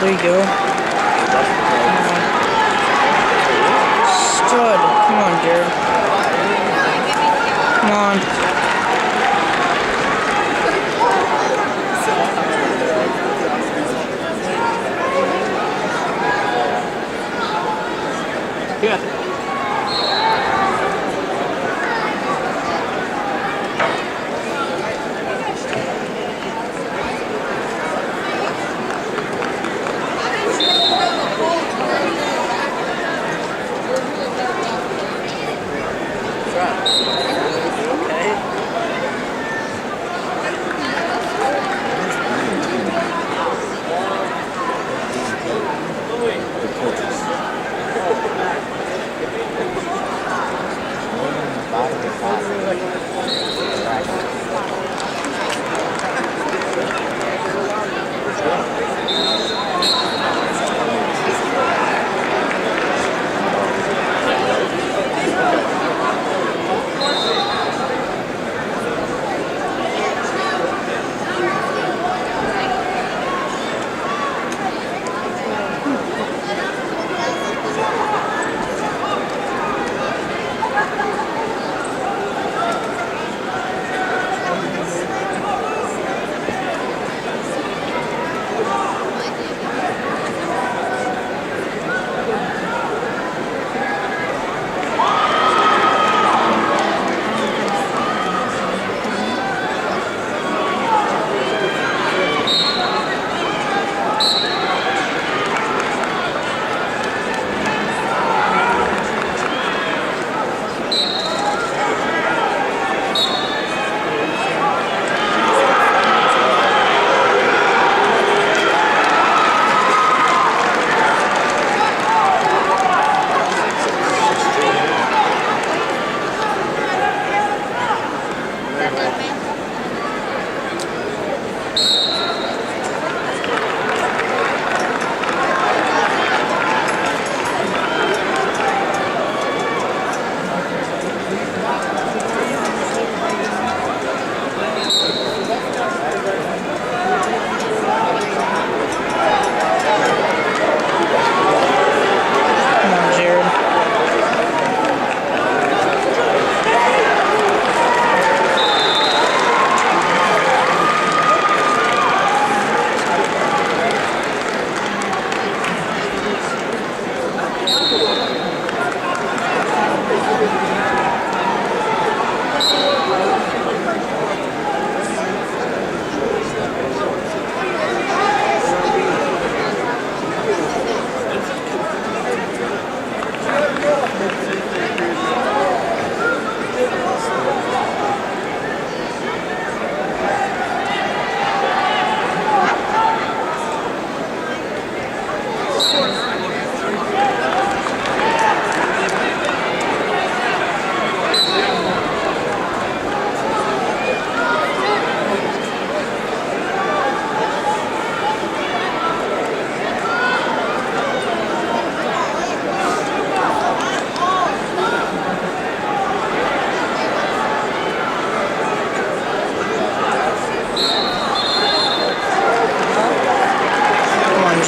There you go. Stud. Come on, Jared. Come on. Yeah.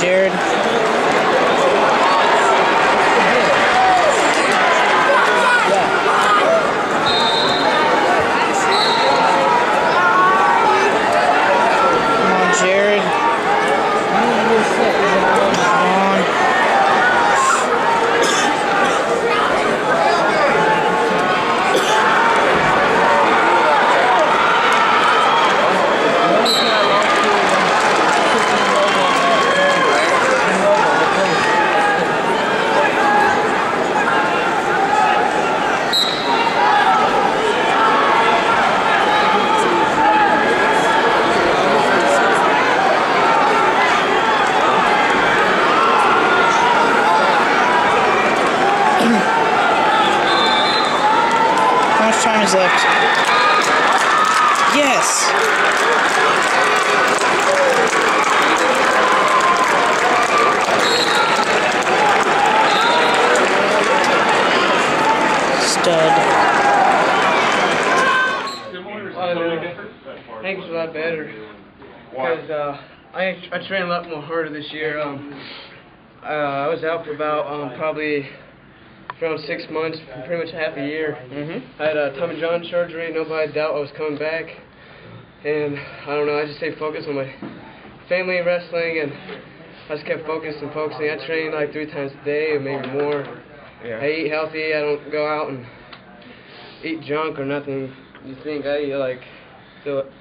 Jared. Time is left. Yes! Stud. I think it's a lot better. Because, I trained a lot more harder this year. I was out for about probably around 6 months, pretty much half a year. I had a Tommy John surgery. Nobody doubt I was coming back, and I don't know. I just stayed focused on my family and wrestling, and I just kept focusing. I train like 3 times a day or maybe more. Yeah. I eat healthy. I don't go out and eat junk or nothing. You think I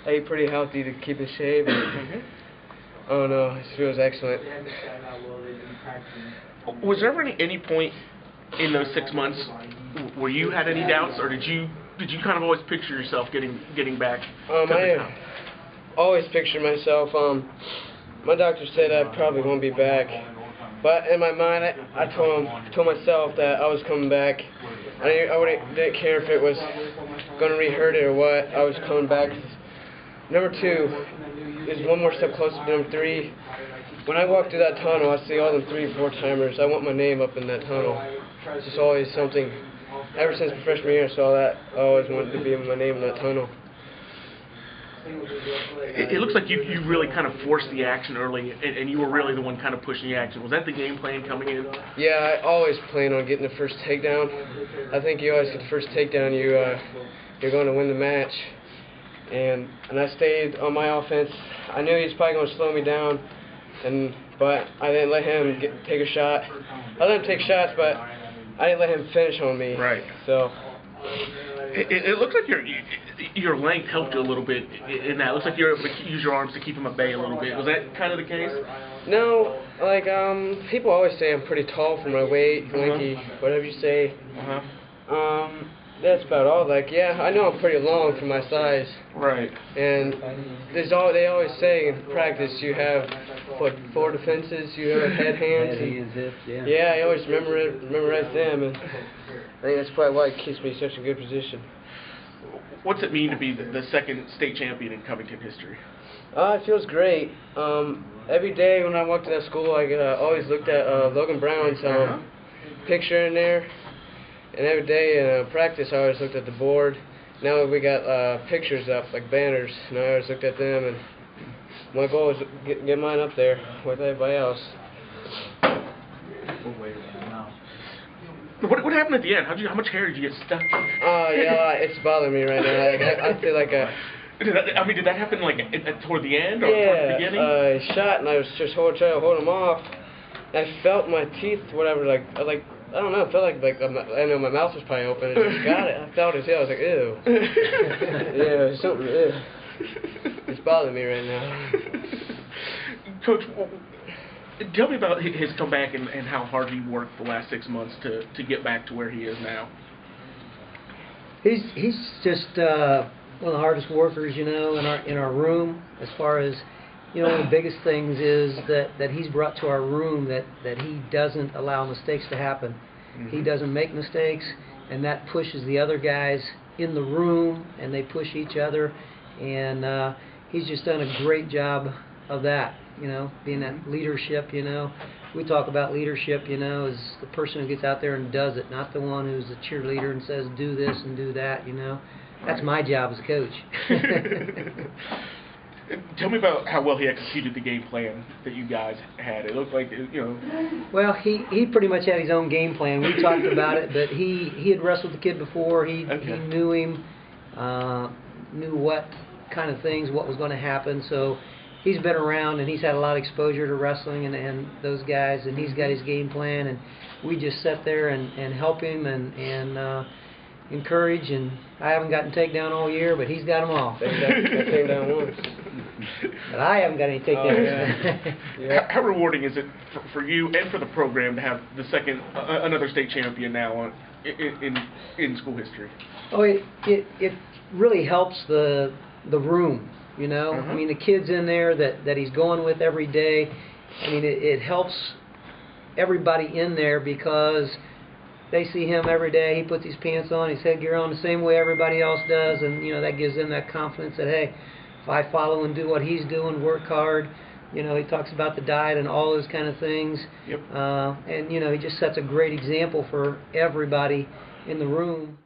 ate pretty healthy to keep in shape. I don't know. It feels excellent. Was there ever any point in those 6 months where you had any doubts, or did you kind of always picture yourself getting back? I always pictured myself. My doctor said I probably won't be back, but in my mind, I told myself that I was coming back. I didn't care if it was going to re-hurt it or what. I was coming back. Number 2 is one more step closer to number 3. When I walk through that tunnel, I see all them 3 and 4-timers. I want my name up in that tunnel. It's just always something. Ever since the freshman year I saw that, I always wanted to be my name in that tunnel. It looks like you really kind of forced the action early, and you were really the one kind of pushing the action. Was that the game plan coming in? Yeah, I always plan on getting the first takedown. I think you always get the first takedown, you're going to win the match. And I stayed on my offense. I knew he was probably going to slow me down, but I didn't let him take a shot. I let him take shots, but I didn't let him finish on me. Right. So. It looks like your length helped you a little bit in that. It looks like you're able to use your arms to keep him at bay a little bit. Was that kind of the case? No, like people always say I'm pretty tall for my weight, lanky, whatever you say. That's about all. Like, yeah, I know I'm pretty long for my size. Right. And they always say in practice you have what 4 defenses. You have head, hands, and hips, yeah. Yeah, I always memorize them, and I think that's probably why it keeps me in such a good position. What's it mean to be the second state champion in Covington history? It feels great. Every day when I walked to that school, I always looked at Logan Brown's picture in there. And every day in practice, I always looked at the board. Now we got pictures up, like banners, and I always looked at them. And my goal is to get mine up there with everybody else. What happened at the end? How much hair did you get stuck? Yeah, it's bothering me right now. I feel like did that happen like toward the end or toward the beginning? I shot and I was just trying to hold them off. I felt my teeth, whatever, I don't know. It felt like I know my mouth was probably open. I just got it. I felt it. I was like, ew. Yeah, something. Ew. It's bothering me right now. Coach, tell me about his comeback and how hard he worked the last 6 months to get back to where he is now. He's just one of the hardest workers, in our room. As far as one of the biggest things is that he's brought to our room that he doesn't allow mistakes to happen. He doesn't make mistakes, and that pushes the other guys in the room, and they push each other. And he's just done a great job of that. Being that leadership. We talk about leadership. As the person who gets out there and does it, not the one who's a cheerleader and says do this and do that. That's my job as a coach. Tell me about how well he executed the game plan that you guys had. It looked like, Well, he pretty much had his own game plan. We talked about it, but he had wrestled the kid before. He knew him, knew what kind of things, what was going to happen. So he's been around and he's had a lot of exposure to wrestling and those guys, and he's got his game plan. And we just sat there and help him and encourage. And I haven't gotten takedown all year, but he's got them all. Got takedown once. But I haven't got any takedowns. How rewarding is it for you and for the program to have the second, another state champion now in school history? Oh, it really helps the room, I mean, the kids in there that he's going with every day. I mean, it helps everybody in there because they see him every day. He puts his pants on, his headgear on the same way everybody else does, and that gives them that confidence that, hey, if I follow and do what he's doing, work hard, he talks about the diet and all those kind of things. Yep. And he just sets a great example for everybody in the room.